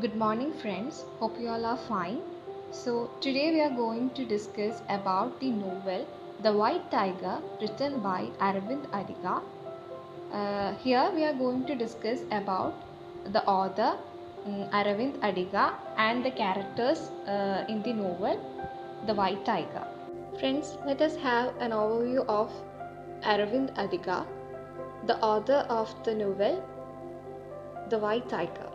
Good morning, friends. Hope you all are fine. So, today we are going to discuss about the novel The White Tiger, written by Aravind Adiga. Here we are going to discuss about the author Aravind Adiga and the characters in the novel The White Tiger. Friends, let us have an overview of Aravind Adiga, the author of the novel The White Tiger.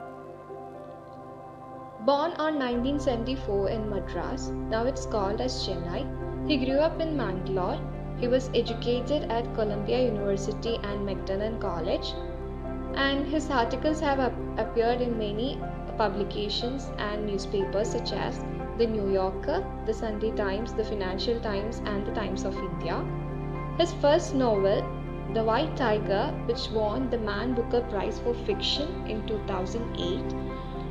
Born on 1974 in Madras, now it's called as Chennai, he grew up in Mangalore. He was educated at Columbia University and Macdonald College, and his articles have appeared in many publications and newspapers such as The New Yorker, The Sunday Times, The Financial Times, and The Times of India. His first novel, The White Tiger, which won the Man Booker Prize for Fiction in 2008,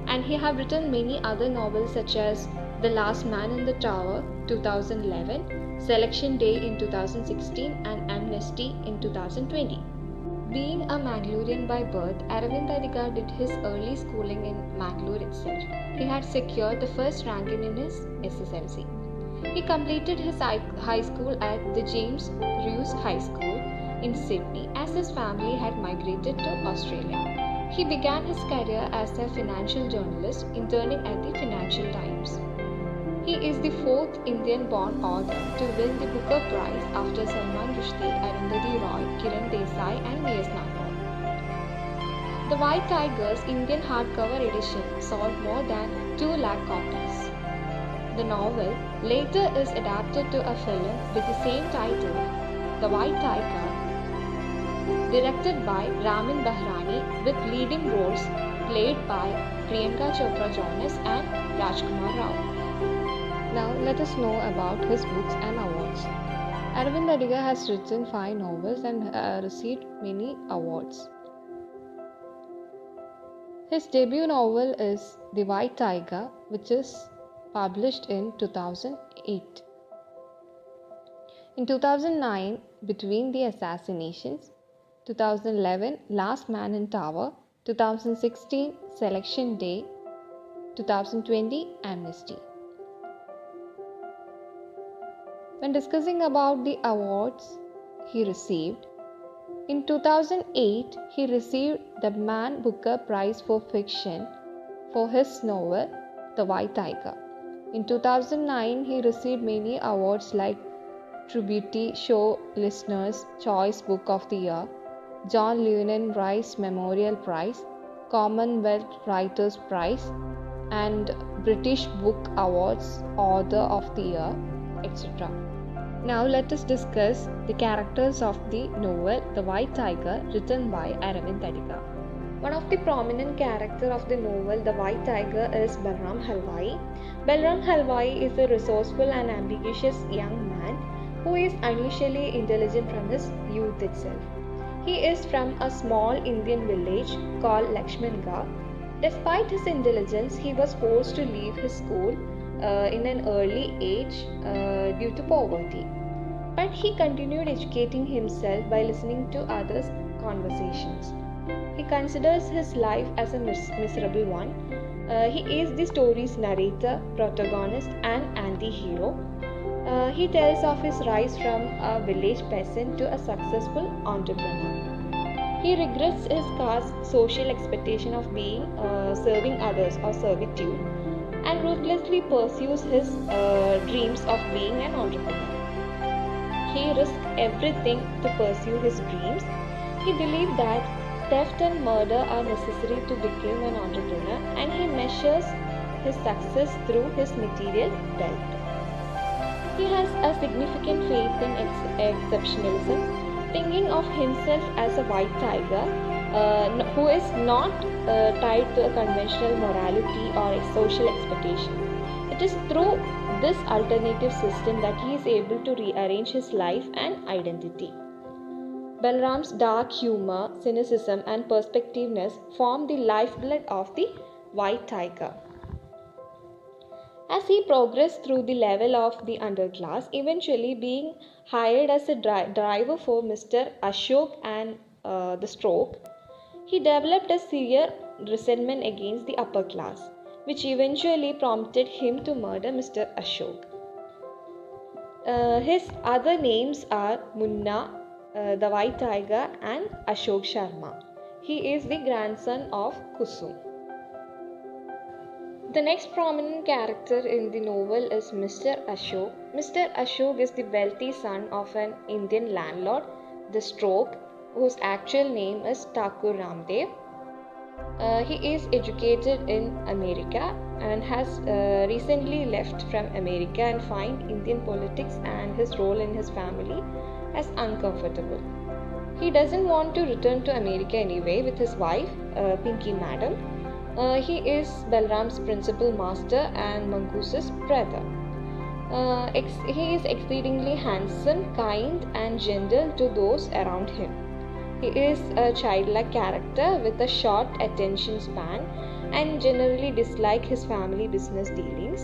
and he have written many other novels such as The Last Man in the Tower 2011, Selection Day in 2016, and Amnesty in 2020. Being a Mangalorean by birth, Aravind Adiga did his early schooling in Mangalore itself. He had secured the first rank in his SSLC. He completed his high school at the James Rouse High School in Sydney as his family had migrated to Australia. He began his career as a financial journalist, interning at the Financial Times. He is the fourth Indian-born author to win the Booker Prize after Salman Rushdie, Arundhati Roy, Kiran Desai, and V.S. Naipaul. The White Tiger's Indian hardcover edition sold more than 2 lakh copies. The novel later is adapted to a film with the same title, The White Tiger, directed by Ramin Bahrani, with leading roles played by Priyanka Chopra Jonas and Rajkumar Rao. Now let us know about his books and awards. Aravind Adiga has written 5 novels and received many awards. His debut novel is The White Tiger, which is published in 2008. In 2009, Between the Assassinations, 2011, Last Man in Tower, 2016, Selection Day, 2020, Amnesty. When discussing about the awards he received, in 2008, he received the Man Booker Prize for Fiction for his novel, The White Tiger. In 2009, he received many awards like Tribute Show Listeners' Choice Book of the Year, John Llewellyn Rice Memorial Prize, Commonwealth Writers' Prize, and British Book Awards Author of the Year, etc. Now let us discuss the characters of the novel The White Tiger, written by Aravind Adiga. One of the prominent characters of the novel The White Tiger is Balram Halwai. Balram Halwai is a resourceful and ambitious young man who is unusually intelligent from his youth itself. He is from a small Indian village called Lakshmangad. Despite his intelligence, he was forced to leave his school in an early age due to poverty. But he continued educating himself by listening to others' conversations. He considers his life as a miserable one. He is the story's narrator, protagonist, and anti-hero. He tells of his rise from a village peasant to a successful entrepreneur. He regrets his caste's social expectation of being serving others or servitude, and ruthlessly pursues his dreams of being an entrepreneur. He risks everything to pursue his dreams. He believes that theft and murder are necessary to become an entrepreneur, and he measures his success through his material wealth. He has a significant faith in exceptionalism, thinking of himself as a white tiger who is not tied to a conventional morality or a social expectation. It is through this alternative system that he is able to rearrange his life and identity. Balram's dark humor, cynicism, and perspectiveness form the lifeblood of the White Tiger. As he progressed through the level of the underclass, eventually being hired as a driver for Mr. Ashok and the Stroke, he developed a severe resentment against the upper class. which eventually prompted him to murder Mr. Ashok. His other names are Munna, the White Tiger, and Ashok Sharma. He is the grandson of Kusum. The next prominent character in the novel is Mr. Ashok. Mr. Ashok is the wealthy son of an Indian landlord, the Stroke, whose actual name is Thakur Ramdev. He is educated in America and has recently left from America and find Indian politics and his role in his family as uncomfortable. He doesn't want to return to America anyway with his wife, Pinky Madam. He is Balram's principal master and Mankush's brother. He is exceedingly handsome, kind, and gentle to those around him. He is a childlike character with a short attention span and generally dislike his family business dealings.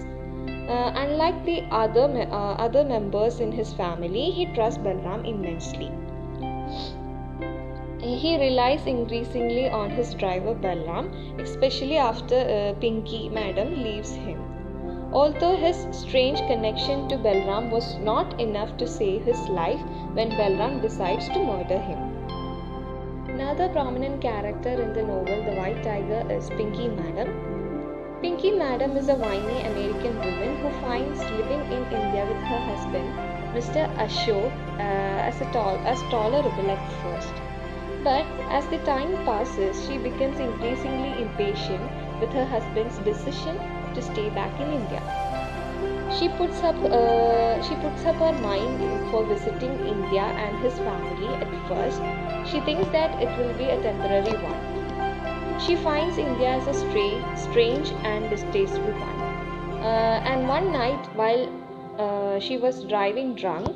Unlike the other members in his family, he trusts Balram immensely. He relies increasingly on his driver Balram, especially after Pinky Madam leaves him. Although his strange connection to Balram was not enough to save his life when Balram decides to murder him. Another prominent character in the novel The White Tiger is Pinky Madam. Pinky Madam is a whiny American woman who finds living in India with her husband, Mr. Ashok, as tolerable at first. But as the time passes, she becomes increasingly impatient with her husband's decision to stay back in India. She puts up her mind for visiting India and his family at first. She thinks that it will be a temporary one. She finds India as a strange and distasteful one. And one night, while she was driving drunk,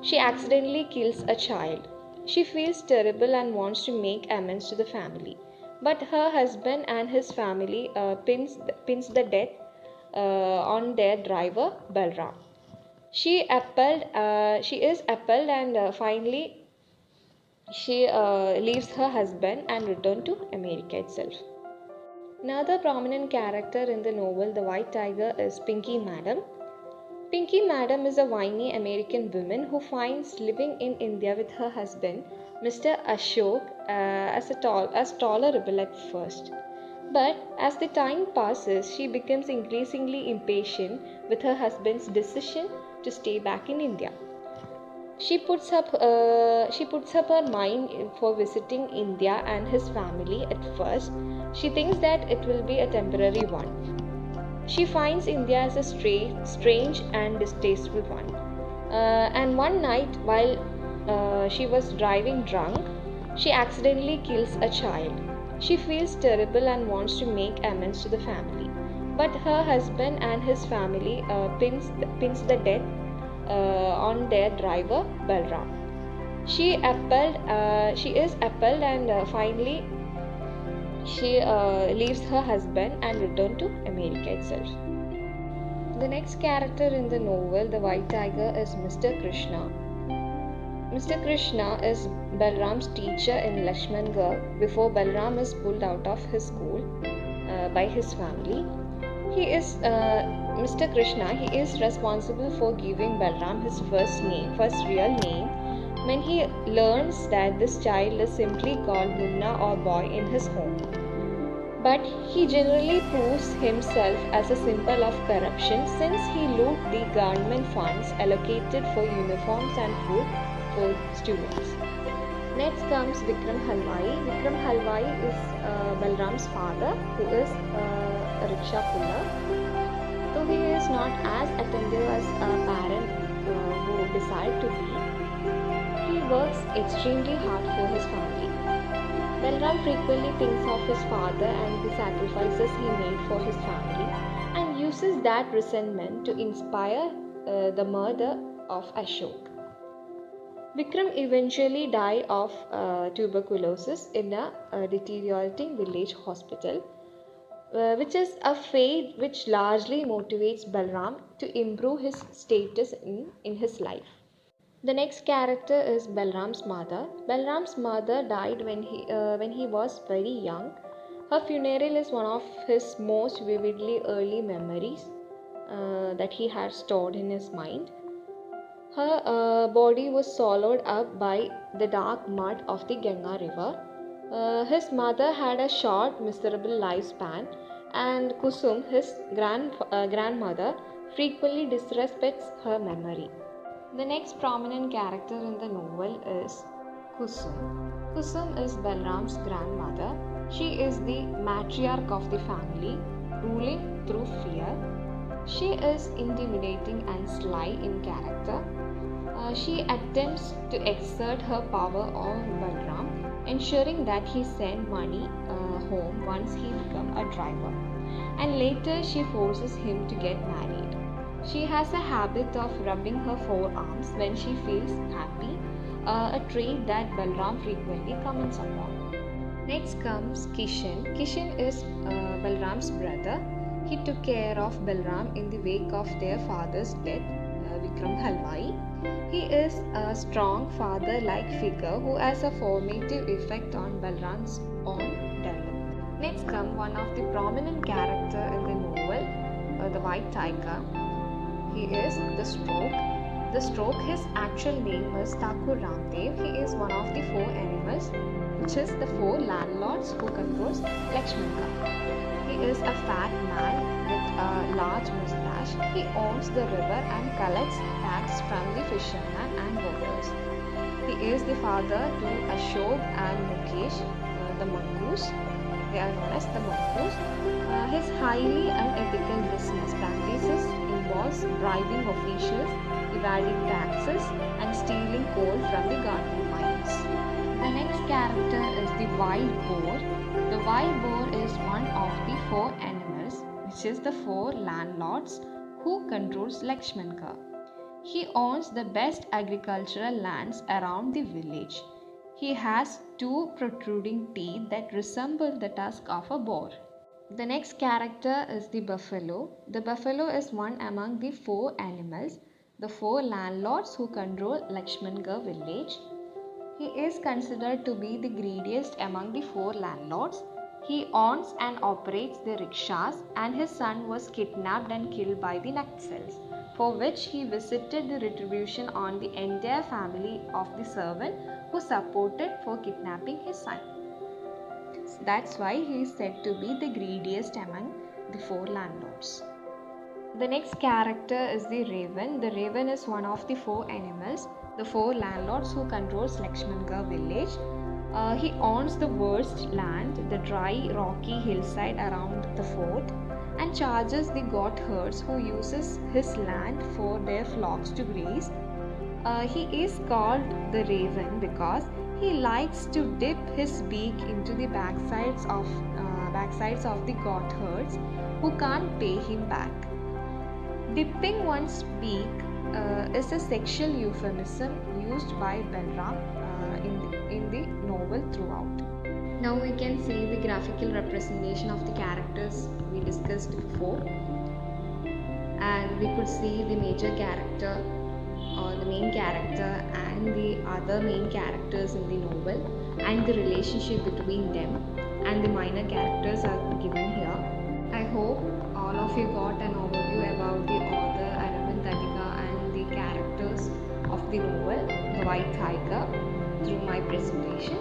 she accidentally kills a child. She feels terrible and wants to make amends to the family. But her husband and his family pins the death on their driver Balram. She is appalled and finally she leaves her husband and returns to America itself. Another prominent character in the novel The White Tiger is Pinky Madam. Pinky Madam is a whiny American woman who finds living in India with her husband, Mr. Ashok, as tolerable at first. But as the time passes, she becomes increasingly impatient with her husband's decision to stay back in India. She puts up her mind for visiting India and his family at first. She thinks that it will be a temporary one. She finds India as a strange and distasteful one. And one night, while she was driving drunk, she accidentally kills a child. She feels terrible and wants to make amends to the family. But her husband and his family pins the death on their driver Balram. She is appalled and finally she leaves her husband and returns to America itself. The next character in the novel The White Tiger is Mr. Krishna. Mr. Krishna is Balram's teacher in Lakshmangarh before Balram is pulled out of his school by his family. Mr. Krishna. He is responsible for giving Balram his first real name, when he learns that this child is simply called Munna or boy in his home. But he generally proves himself as a symbol of corruption since he looted the government funds allocated for uniforms and food for students. Next comes Vikram Halwai. Vikram Halwai is Balram's father, who is a rickshaw puller. Though he is not as attentive as a parent who decide to be, he works extremely hard for his family. Balram frequently thinks of his father and the sacrifices he made for his family and uses that resentment to inspire the murder of Ashok. Vikram eventually died of tuberculosis in a deteriorating village hospital, which is a fate which largely motivates Balram to improve his status in his life. The next character is Balram's mother. Balram's mother died when he was very young. Her funeral is one of his most vividly early memories that he had stored in his mind. Her body was swallowed up by the dark mud of the Ganga river. His mother had a short, miserable lifespan, and Kusum, his grandmother, frequently disrespects her memory. The next prominent character in the novel is Kusum. Kusum is Balram's grandmother. She is the matriarch of the family, ruling through fear. She is intimidating and sly in character. She attempts to exert her power on Balram, ensuring that he send money home once he becomes a driver. And later she forces him to get married. She has a habit of rubbing her forearms when she feels happy, a trait that Balram frequently comments upon. Next comes Kishan. Kishan is Balram's brother. He took care of Balram in the wake of their father's death, Vikram Halwai. He is a strong father-like figure who has a formative effect on Balram's own development. Next comes one of the prominent characters in the novel, the White Tiger. He is the Stork. The Stork, his actual name is Thakur Ramdev. He is one of the 4 animals, which is the 4 landlords who controls Lakshmanka. He is a fat man with a large moustache. He owns the river and collects tax from the fishermen and boaters. He is the father to Ashok and Mukesh, the mongoose. They are known as the mongoose. His highly unethical business practices involves bribing officials, evading taxes, and stealing coal from the government mines. The next character is the wild boar. The wild boar is one of the 4 animals, which is the 4 landlords who controls Lakshmanka. He owns the best agricultural lands around the village. He has 2 protruding teeth that resemble the tusk of a boar. The next character is the buffalo. The buffalo is one among the 4 animals, the 4 landlords who control Lakshmangarh village. He is considered to be the greediest among the 4 landlords. He owns and operates the rickshaws, and his son was kidnapped and killed by the Naxals, for which he visited the retribution on the entire family of the servant who supported for kidnapping his son. That's why he is said to be the greediest among the 4 landlords. The next character is the raven. The raven is one of the 4 animals, the 4 landlords who controls Lakshmangarh village. He owns the worst land, the dry rocky hillside around the fort, and charges the goat herds who uses his land for their flocks to graze. He is called the raven because he likes to dip his beak into the backsides of the goat herds who can't pay him back. Dipping one's beak is a sexual euphemism used by Balram in the novel throughout. Now we can see the graphical representation of the characters we discussed before, and we could see the major character or the main character and the other main characters in the novel and the relationship between them, and the minor characters are given here. I hope all of you got an overview about the author Aravind Adiga and the characters of the novel The White Tiger through my presentation.